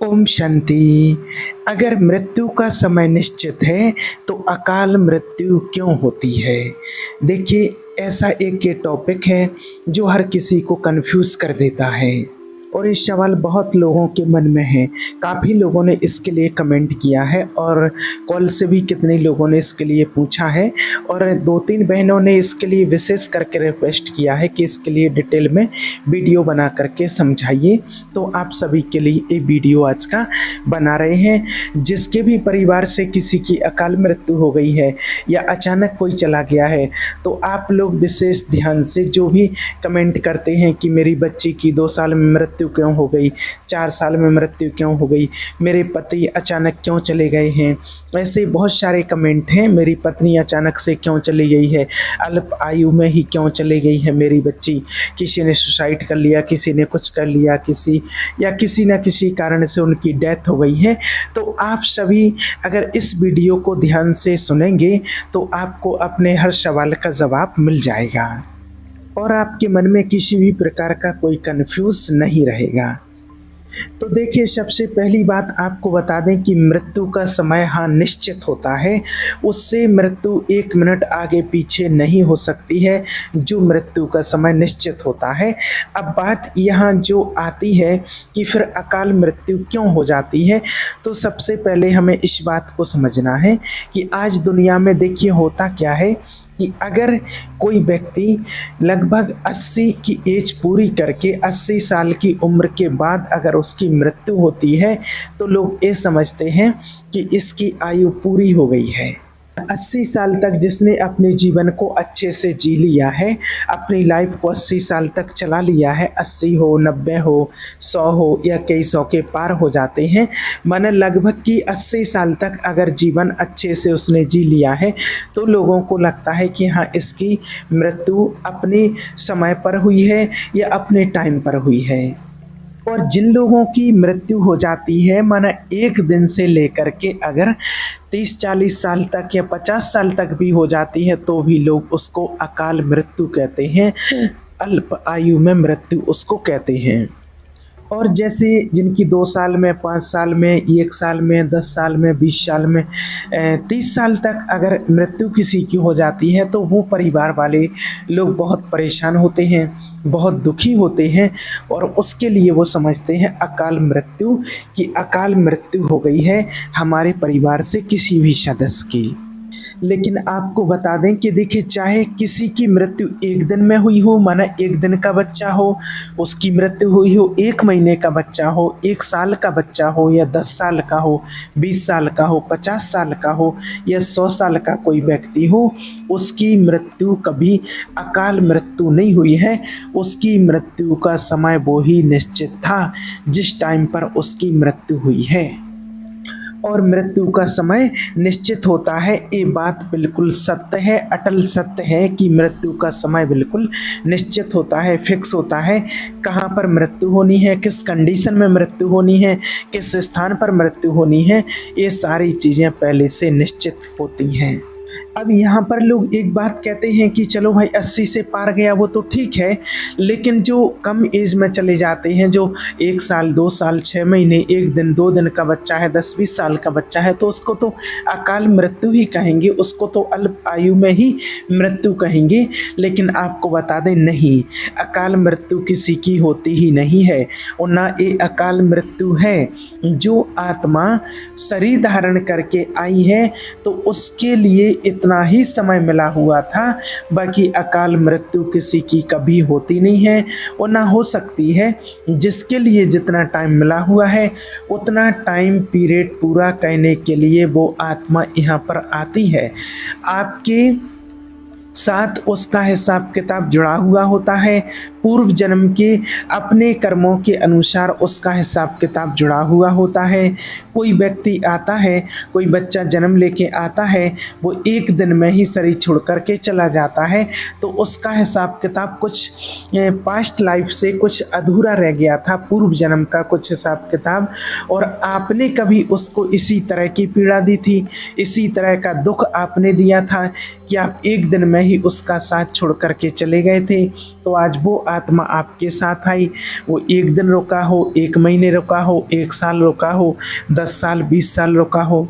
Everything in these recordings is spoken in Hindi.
ओम शांति। अगर मृत्यु का समय निश्चित है तो अकाल मृत्यु क्यों होती है? देखिए, ऐसा एक ये टॉपिक है जो हर किसी को कंफ्यूज कर देता है और ये सवाल बहुत लोगों के मन में है। काफ़ी लोगों ने इसके लिए कमेंट किया है और कॉल से भी कितने लोगों ने इसके लिए पूछा है और 2-3 बहनों ने इसके लिए विशेष करके रिक्वेस्ट किया है कि इसके लिए डिटेल में वीडियो बना करके समझाइए। तो आप सभी के लिए ये वीडियो आज का बना रहे हैं। जिसके भी परिवार से किसी की अकाल मृत्यु हो गई है या अचानक कोई चला गया है, तो आप लोग विशेष ध्यान से जो भी कमेंट करते हैं कि मेरी बच्ची की 2 साल में मृत्यु क्यों हो गई, 4 साल में मृत्यु क्यों हो गई, मेरे पति अचानक क्यों चले गए हैं, ऐसे बहुत सारे कमेंट हैं। मेरी पत्नी अचानक से क्यों चली गई है, अल्प आयु में ही क्यों चली गई है मेरी बच्ची, किसी ने सुसाइड कर लिया, किसी ने कुछ कर लिया, किसी न किसी कारण से उनकी डेथ हो गई है। तो आप सभी अगर इस वीडियो को ध्यान से सुनेंगे तो आपको अपने हर सवाल का जवाब मिल जाएगा और आपके मन में किसी भी प्रकार का कोई कन्फ्यूज नहीं रहेगा। तो देखिए, सबसे पहली बात आपको बता दें कि मृत्यु का समय निश्चित होता है। उससे मृत्यु 1 मिनट आगे पीछे नहीं हो सकती है, जो मृत्यु का समय निश्चित होता है। अब बात यहाँ जो आती है कि फिर अकाल मृत्यु क्यों हो जाती है, तो सबसे पहले हमें इस बात को समझना है कि आज दुनिया में देखिए होता क्या है कि अगर कोई व्यक्ति लगभग 80 की एज पूरी करके 80 साल की उम्र के बाद अगर उसकी मृत्यु होती है तो लोग ये समझते हैं कि इसकी आयु पूरी हो गई है। 80 साल तक जिसने अपने जीवन को अच्छे से जी लिया है, अपनी लाइफ को 80 साल तक चला लिया है, 80 हो, 90 हो, 100 हो या कई 100 के पार हो जाते हैं, माने लगभग कि 80 साल तक अगर जीवन अच्छे से उसने जी लिया है तो लोगों को लगता है कि हाँ, इसकी मृत्यु अपने समय पर हुई है या अपने टाइम पर हुई है। और जिन लोगों की मृत्यु हो जाती है, माना 1 दिन से लेकर के अगर 30-40 साल तक या 50 साल तक भी हो जाती है, तो भी लोग उसको अकाल मृत्यु कहते हैं, अल्प आयु में मृत्यु उसको कहते हैं। और जैसे जिनकी 2 साल में, 5 साल में, 1 साल में, 10 साल में, 20 साल में, 30 साल तक अगर मृत्यु किसी की हो जाती है तो वो परिवार वाले लोग बहुत परेशान होते हैं, बहुत दुखी होते हैं और उसके लिए वो समझते हैं अकाल मृत्यु कि अकाल मृत्यु हो गई है हमारे परिवार से किसी भी सदस्य की। लेकिन आपको बता दें कि देखिए, चाहे किसी की मृत्यु 1 दिन में हुई हो, माना 1 दिन का बच्चा हो, उसकी मृत्यु हुई हो, 1 महीने का बच्चा हो, 1 साल का बच्चा हो या 10 साल का हो, 20 साल का हो, 50 साल का हो या 100 साल का कोई व्यक्ति हो, उसकी मृत्यु कभी अकाल मृत्यु नहीं हुई है। उसकी मृत्यु का समय वो ही निश्चित था जिस टाइम पर उसकी मृत्यु हुई है। और मृत्यु का समय निश्चित होता है, ये बात बिल्कुल सत्य है, अटल सत्य है कि मृत्यु का समय बिल्कुल निश्चित होता है, फिक्स होता है। कहाँ पर मृत्यु होनी है, किस कंडीशन में मृत्यु होनी है, किस स्थान पर मृत्यु होनी है, ये सारी चीज़ें पहले से निश्चित होती हैं। अब यहाँ पर लोग एक बात कहते हैं कि चलो भाई 80 से पार गया वो तो ठीक है, लेकिन जो कम एज में चले जाते हैं, जो 1 साल, 2 साल, 6 महीने, 1 दिन, 2 दिन का बच्चा है, 10-20 साल का बच्चा है, तो उसको तो अकाल मृत्यु ही कहेंगे, उसको तो अल्प आयु में ही मृत्यु कहेंगे। लेकिन आपको बता दें, नहीं, अकाल मृत्यु किसी की होती ही नहीं है। और ना ये अकाल मृत्यु है जो आत्मा शरीर धारण करके आई है तो उसके लिए इतना ही समय मिला हुआ था, बाकी अकाल मृत्यु किसी की कभी होती नहीं है और ना हो सकती है। जिसके लिए जितना टाइम मिला हुआ है उतना टाइम पीरियड पूरा करने के लिए वो आत्मा यहाँ पर आती है। आपके साथ उसका हिसाब किताब जुड़ा हुआ होता है, पूर्व जन्म के अपने कर्मों के अनुसार उसका हिसाब किताब जुड़ा हुआ होता है। कोई व्यक्ति आता है, कोई बच्चा जन्म लेके आता है, वो 1 दिन में ही शरीर छोड़ करके चला जाता है, तो उसका हिसाब किताब कुछ पास्ट लाइफ से कुछ अधूरा रह गया था, पूर्व जन्म का कुछ हिसाब किताब, और आपने कभी उसको इसी तरह की पीड़ा दी थी, इसी तरह का दुख आपने दिया था कि आप 1 दिन में ही उसका साथ छोड़ करके चले गए थे। तो आज वो आत्मा आपके साथ आई, वो 1 दिन रुका हो, 1 महीने रुका हो, 1 साल रुका हो, 10 साल, 20 साल रुका हो,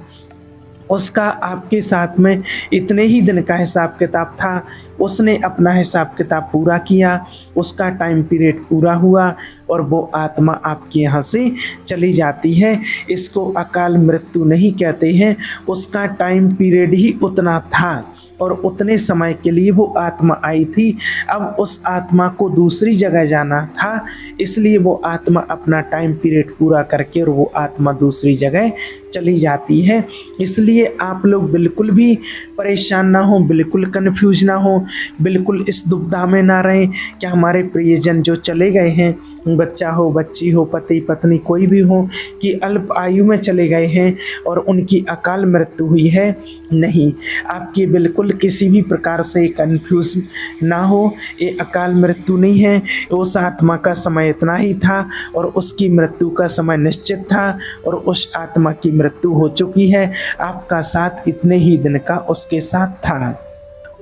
उसका आपके साथ में इतने ही दिन का हिसाब किताब था। उसने अपना हिसाब किताब पूरा किया, उसका टाइम पीरियड पूरा हुआ और वो आत्मा आपके यहाँ से चली जाती है। इसको अकाल मृत्यु नहीं कहते हैं, उसका टाइम पीरियड ही उतना था और उतने समय के लिए वो आत्मा आई थी। अब उस आत्मा को दूसरी जगह जाना था, इसलिए वो आत्मा अपना टाइम पीरियड पूरा करके और वो आत्मा दूसरी जगह चली जाती है। इसलिए आप लोग बिल्कुल भी परेशान ना हो, बिल्कुल कन्फ्यूज ना हो, बिल्कुल इस दुविधा में ना रहें कि हमारे प्रियजन जो चले गए हैं, बच्चा हो, बच्ची हो, पति पत्नी कोई भी हो, कि अल्प आयु में चले गए हैं और उनकी अकाल मृत्यु हुई है। नहीं, आपकी बिल्कुल किसी भी प्रकार से कन्फ्यूज ना हो, ये अकाल मृत्यु नहीं है। उस आत्मा का समय इतना ही था और उसकी मृत्यु का समय निश्चित था और उस आत्मा की मृत्यु हो चुकी है। आपका साथ इतने ही दिन का उसके साथ था।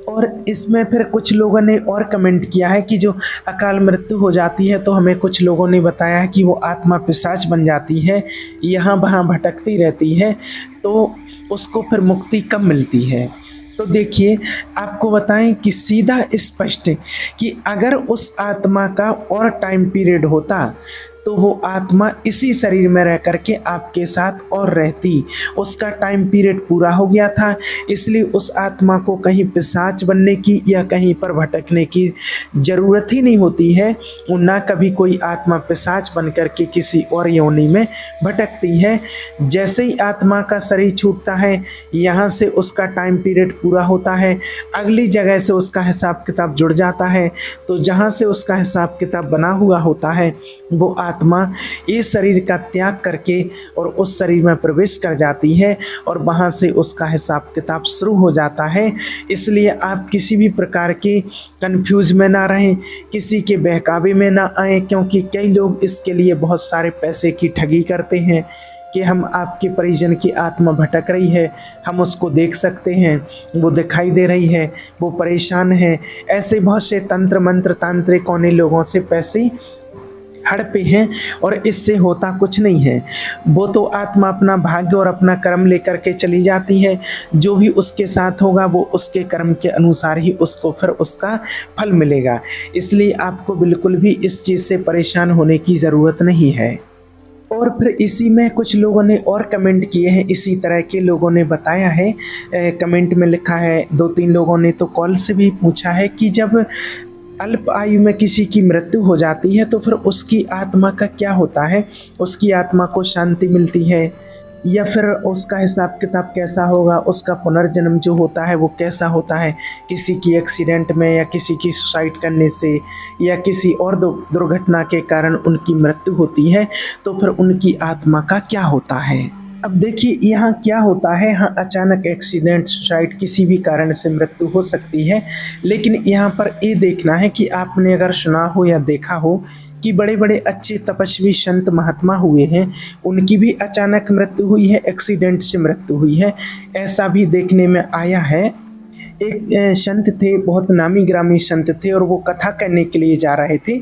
और इसमें फिर कुछ लोगों ने और कमेंट किया है कि जो अकाल मृत्यु हो जाती है तो हमें कुछ लोगों ने बताया है कि वो आत्मा पिशाच बन जाती है, यहाँ वहाँ भटकती रहती है, तो उसको फिर मुक्ति कब मिलती है। तो देखिए, आपको बताएं कि सीधा स्पष्ट कि अगर उस आत्मा का और टाइम पीरियड होता तो वो आत्मा इसी शरीर में रह करके आपके साथ और रहती। उसका टाइम पीरियड पूरा हो गया था, इसलिए उस आत्मा को कहीं पिशाच बनने की या कहीं पर भटकने की ज़रूरत ही नहीं होती है। ना कभी कोई आत्मा पिशाच बन करके किसी और योनि में भटकती है। जैसे ही आत्मा का शरीर छूटता है, यहाँ से उसका टाइम पीरियड पूरा होता है, अगली जगह से उसका हिसाब किताब जुड़ जाता है, तो जहाँ से उसका हिसाब किताब बना हुआ होता है वो आत्मा इस शरीर का त्याग करके और उस शरीर में प्रवेश कर जाती है और वहाँ से उसका हिसाब किताब शुरू हो जाता है। इसलिए आप किसी भी प्रकार के कंफ्यूज में ना रहें, किसी के बहकावे में ना आएँ, क्योंकि कई लोग इसके लिए बहुत सारे पैसे की ठगी करते हैं कि हम आपके परिजन की आत्मा भटक रही है, हम उसको देख सकते हैं, वो दिखाई दे रही है, वो परेशान है। ऐसे बहुत से तंत्र मंत्र तांत्रिक औने लोगों से पैसे हड़पे हैं और इससे होता कुछ नहीं है। वो तो आत्मा अपना भाग्य और अपना कर्म लेकर के चली जाती है, जो भी उसके साथ होगा वो उसके कर्म के अनुसार ही उसको फिर उसका फल मिलेगा। इसलिए आपको बिल्कुल भी इस चीज़ से परेशान होने की ज़रूरत नहीं है। और फिर इसी में कुछ लोगों ने और कमेंट किए हैं, इसी तरह के लोगों ने बताया है, कमेंट में लिखा है, 2-3 लोगों ने तो कॉल से भी पूछा है कि जब अल्प आयु में किसी की मृत्यु हो जाती है तो फिर उसकी आत्मा का क्या होता है, उसकी आत्मा को शांति मिलती है या फिर उसका हिसाब किताब कैसा होगा, उसका पुनर्जन्म जो होता है वो कैसा होता है, किसी की एक्सीडेंट में या किसी की सुसाइड करने से या किसी और दुर्घटना के कारण उनकी मृत्यु होती है तो फिर उनकी आत्मा का क्या होता है। अब देखिए, यहाँ क्या होता है, हाँ अचानक एक्सीडेंट, सुसाइड, किसी भी कारण से मृत्यु हो सकती है, लेकिन यहाँ पर ये देखना है कि आपने अगर सुना हो या देखा हो कि बड़े बड़े अच्छे तपस्वी संत महात्मा हुए हैं, उनकी भी अचानक मृत्यु हुई है, एक्सीडेंट से मृत्यु हुई है, ऐसा भी देखने में आया है। एक संत थे, बहुत नामी ग्रामी संत थे और वो कथा करने के लिए जा रहे थे,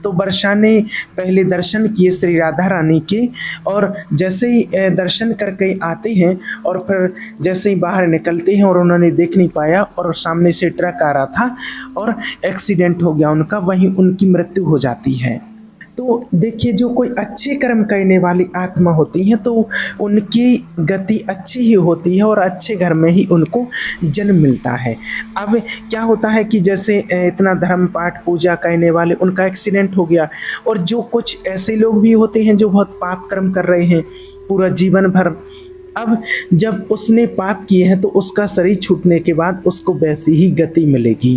तो वर्षा ने पहले दर्शन किए श्री राधा रानी के, और जैसे ही दर्शन करके आते हैं और फिर जैसे ही बाहर निकलते हैं और उन्होंने देख नहीं पाया और सामने से ट्रक आ रहा था और एक्सीडेंट हो गया उनका, वहीं उनकी मृत्यु हो जाती है। तो देखिए, जो कोई अच्छे कर्म करने वाली आत्मा होती है तो उनकी गति अच्छी ही होती है और अच्छे घर में ही उनको जन्म मिलता है। अब क्या होता है कि जैसे इतना धर्म पाठ पूजा करने वाले, उनका एक्सीडेंट हो गया, और जो कुछ ऐसे लोग भी होते हैं जो बहुत पाप कर्म कर रहे हैं पूरा जीवन भर, अब जब उसने पाप किए हैं तो उसका शरीर छूटने के बाद उसको वैसी ही गति मिलेगी।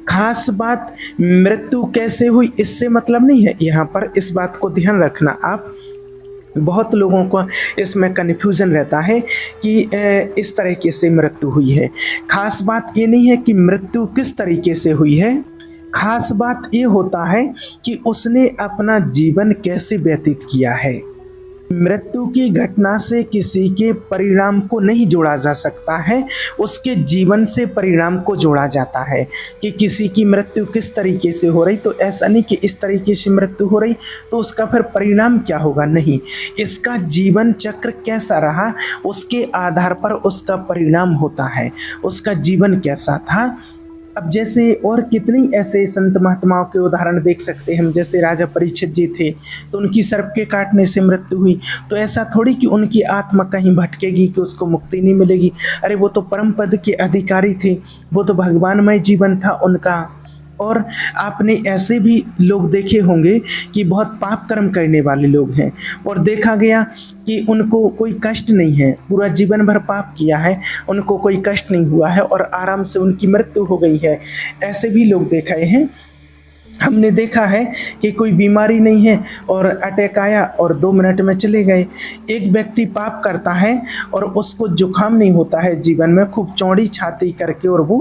खास बात मृत्यु कैसे हुई इससे मतलब नहीं है, यहाँ पर इस बात को ध्यान रखना आप। बहुत लोगों को इसमें कन्फ्यूज़न रहता है कि इस तरीके से मृत्यु हुई है। खास बात ये नहीं है कि मृत्यु किस तरीके से हुई है, खास बात ये होता है कि उसने अपना जीवन कैसे व्यतीत किया है। मृत्यु की घटना से किसी के परिणाम को नहीं जोड़ा जा सकता है, उसके जीवन से परिणाम को जोड़ा जाता है कि किसी की मृत्यु किस तरीके से हो रही, तो ऐसा नहीं कि इस तरीके से मृत्यु हो रही तो उसका फिर परिणाम क्या होगा, नहीं, इसका जीवन चक्र कैसा रहा उसके आधार पर उसका परिणाम होता है, उसका जीवन कैसा था। अब जैसे और कितनी ऐसे संत महात्माओं के उदाहरण देख सकते हैं हम, जैसे राजा परीक्षित जी थे तो उनकी सर्प के काटने से मृत्यु हुई, तो ऐसा थोड़ी कि उनकी आत्मा कहीं भटकेगी कि उसको मुक्ति नहीं मिलेगी। अरे वो तो परम पद के अधिकारी थे, वो तो भगवानमय जीवन था उनका। और आपने ऐसे भी लोग देखे होंगे कि बहुत पाप कर्म करने वाले लोग हैं और देखा गया कि उनको कोई कष्ट नहीं है, पूरा जीवन भर पाप किया है, उनको कोई कष्ट नहीं हुआ है और आराम से उनकी मृत्यु हो गई है। ऐसे भी लोग देखे हैं। हमने देखा है कि कोई बीमारी नहीं है और अटैक आया और 2 मिनट में चले गए। एक व्यक्ति पाप करता है और उसको जुकाम नहीं होता है जीवन में, खूब चौड़ी छाती करके और वो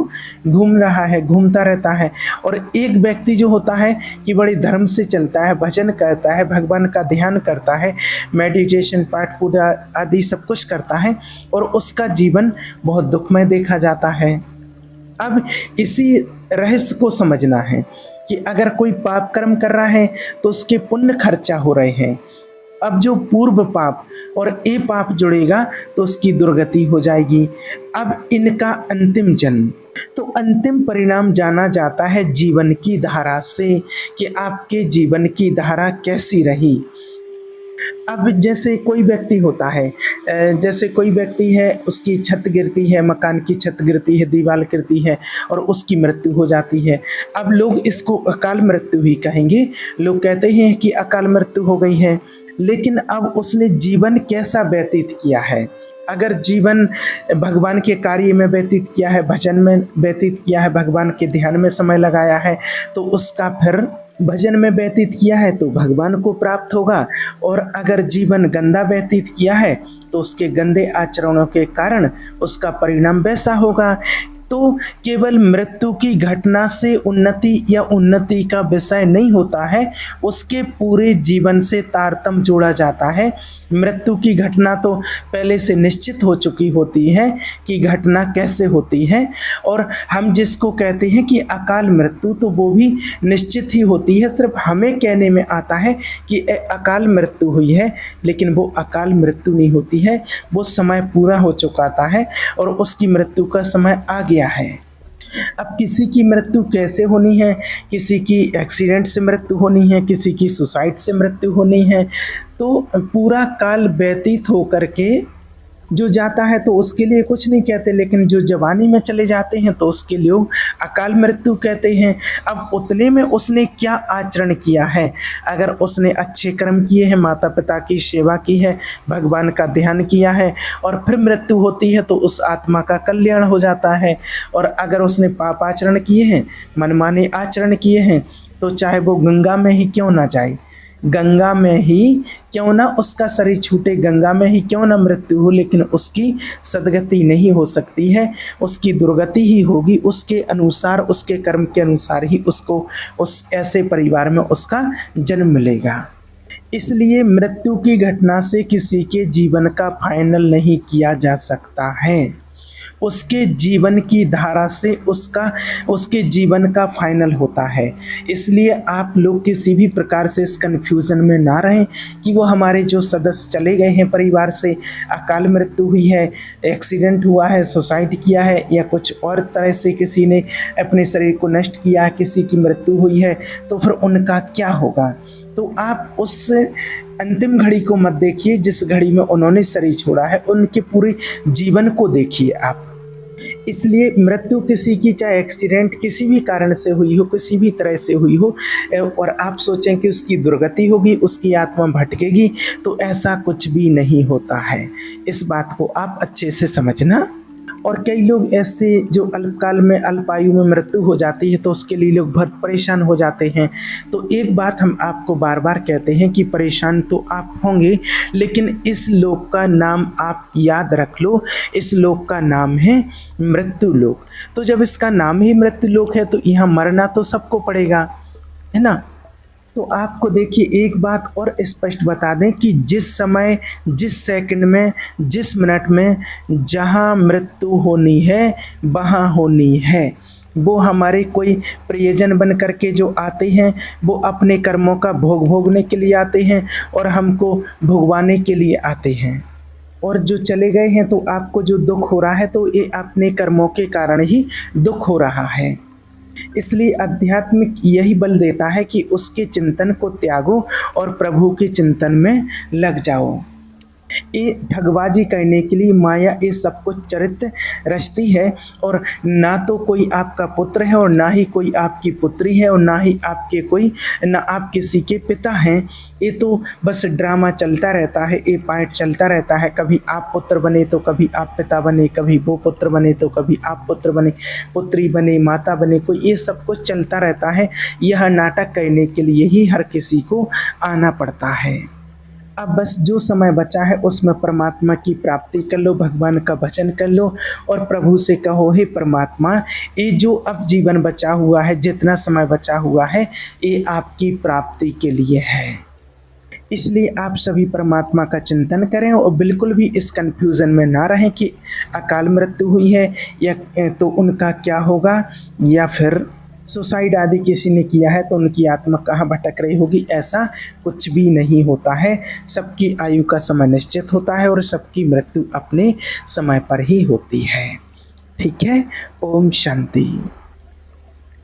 घूम रहा है, घूमता रहता है। और एक व्यक्ति जो होता है कि बड़े धर्म से चलता है, भजन करता है, भगवान का ध्यान करता है, मेडिटेशन, पाठ पूजा आदि सब कुछ करता है और उसका जीवन बहुत दुखमय देखा जाता है। अब इसी रहस्य को समझना है कि अगर कोई पाप कर्म कर रहा है तो उसके पुण्य खर्चा हो रहे हैं। अब जो पूर्व पाप और ए पाप जुड़ेगा तो उसकी दुर्गति हो जाएगी। अब इनका अंतिम जन्म, तो अंतिम परिणाम जाना जाता है जीवन की धारा से कि आपके जीवन की धारा कैसी रही। अब जैसे कोई व्यक्ति होता है, जैसे कोई व्यक्ति है, उसकी छत गिरती है, मकान की छत गिरती है, दीवार गिरती है और उसकी मृत्यु हो जाती है। अब लोग इसको अकाल मृत्यु ही कहेंगे, लोग कहते हैं कि अकाल मृत्यु हो गई है, लेकिन अब उसने जीवन कैसा व्यतीत किया है। अगर जीवन भगवान के कार्य में व्यतीत किया है, भजन में व्यतीत किया है, भगवान के ध्यान में समय लगाया है, तो उसका फिर भजन में व्यतीत किया है तो भगवान को प्राप्त होगा। और अगर जीवन गंदा व्यतीत किया है तो उसके गंदे आचरणों के कारण उसका परिणाम वैसा होगा। तो केवल मृत्यु की घटना से उन्नति या उन्नति का विषय नहीं होता है, उसके पूरे जीवन से तारतम्य जोड़ा जाता है। मृत्यु की घटना तो पहले से निश्चित हो चुकी होती है कि घटना कैसे होती है, और हम जिसको कहते हैं कि अकाल मृत्यु, तो वो भी निश्चित ही होती है। सिर्फ हमें कहने में आता है कि अकाल मृत्यु हुई है, लेकिन वो अकाल मृत्यु नहीं होती है, वो समय पूरा हो चुका है और उसकी मृत्यु का समय आ गया है। अब किसी की मृत्यु कैसे होनी है, किसी की एक्सीडेंट से मृत्यु होनी है, किसी की सुसाइड से मृत्यु होनी है, तो पूरा काल व्यतीत होकर के जो जाता है तो उसके लिए कुछ नहीं कहते, लेकिन जो जवानी में चले जाते हैं तो उसके लिए अकाल मृत्यु कहते हैं। अब उतने में उसने क्या आचरण किया है, अगर उसने अच्छे कर्म किए हैं, माता पिता की सेवा की है, भगवान का ध्यान किया है और फिर मृत्यु होती है तो उस आत्मा का कल्याण हो जाता है। और अगर उसने पाप आचरण किए हैं, मनमाने आचरण किए हैं, तो चाहे वो गंगा में ही क्यों ना जाए, गंगा में ही क्यों ना उसका शरीर छूटे, गंगा में ही क्यों ना मृत्यु हो, लेकिन उसकी सदगति नहीं हो सकती है, उसकी दुर्गति ही होगी। उसके अनुसार, उसके कर्म के अनुसार ही उसको उस ऐसे परिवार में उसका जन्म मिलेगा। इसलिए मृत्यु की घटना से किसी के जीवन का फाइनल नहीं किया जा सकता है, उसके जीवन की धारा से उसके जीवन का फाइनल होता है। इसलिए आप लोग किसी भी प्रकार से इस कन्फ्यूज़न में ना रहें कि वो हमारे जो सदस्य चले गए हैं परिवार से, अकाल मृत्यु हुई है, एक्सीडेंट हुआ है, सुसाइड किया है, या कुछ और तरह से किसी ने अपने शरीर को नष्ट किया, किसी की मृत्यु हुई है, तो फिर उनका क्या होगा। तो आप उस अंतिम घड़ी को मत देखिए जिस घड़ी में उन्होंने शरीर छोड़ा है, उनके पूरे जीवन को देखिए आप। इसलिए मृत्यु किसी की, चाहे एक्सीडेंट किसी भी कारण से हुई हो, किसी भी तरह से हुई हो, और आप सोचें कि उसकी दुर्गति होगी, उसकी आत्मा भटकेगी, तो ऐसा कुछ भी नहीं होता है। इस बात को आप अच्छे से समझना। और कई लोग ऐसे जो अल्पकाल में, अल्पायु में मृत्यु हो जाती है तो उसके लिए लोग बहुत परेशान हो जाते हैं। तो एक बात हम आपको बार बार कहते हैं कि परेशान तो आप होंगे, लेकिन इस लोक का नाम आप याद रख लो, इस लोक का नाम है मृत्यु लोक। तो जब इसका नाम ही मृत्यु लोक है तो यहाँ मरना तो सबको पड़ेगा, है ना। तो आपको देखिए एक बात और स्पष्ट बता दें कि जिस समय, जिस सेकंड में, जिस मिनट में जहाँ मृत्यु होनी है वहाँ होनी है। वो हमारे कोई प्रियजन बन कर के जो आते हैं, वो अपने कर्मों का भोग भोगने के लिए आते हैं और हमको भुगवाने के लिए आते हैं। और जो चले गए हैं तो आपको जो दुख हो रहा है तो ये अपने कर्मों के कारण ही दुख हो रहा है। इसलिए आध्यात्मिक यही बल देता है कि उसके चिंतन को त्यागो और प्रभु के चिंतन में लग जाओ। ये ठगबाजी करने के लिए माया ये सब कुछ चरित्र रचती है, और ना तो कोई आपका पुत्र है और ना ही कोई आपकी पुत्री है और ना ही आपके कोई, ना आप किसी के पिता हैं। ये तो बस ड्रामा चलता रहता है, ये पार्ट चलता रहता है। कभी आप पुत्र बने तो कभी आप पिता बने, कभी वो पुत्र बने तो कभी आप पुत्र बने, पुत्री बने, माता बने, कोई ये सब कुछ चलता रहता है। यह नाटक करने के लिए ही हर किसी को आना पड़ता है। अब बस जो समय बचा है उसमें परमात्मा की प्राप्ति कर लो, भगवान का भजन कर लो और प्रभु से कहो, हे परमात्मा, ये जो अब जीवन बचा हुआ है, जितना समय बचा हुआ है, ये आपकी प्राप्ति के लिए है। इसलिए आप सभी परमात्मा का चिंतन करें और बिल्कुल भी इस कन्फ्यूज़न में ना रहें कि अकाल मृत्यु हुई है या तो उनका क्या होगा, या फिर सुसाइड आदि किसी ने किया है तो उनकी आत्मा कहाँ भटक रही होगी। ऐसा कुछ भी नहीं होता है। सबकी आयु का समय निश्चित होता है और सबकी मृत्यु अपने समय पर ही होती है। ठीक है। ओम शांति।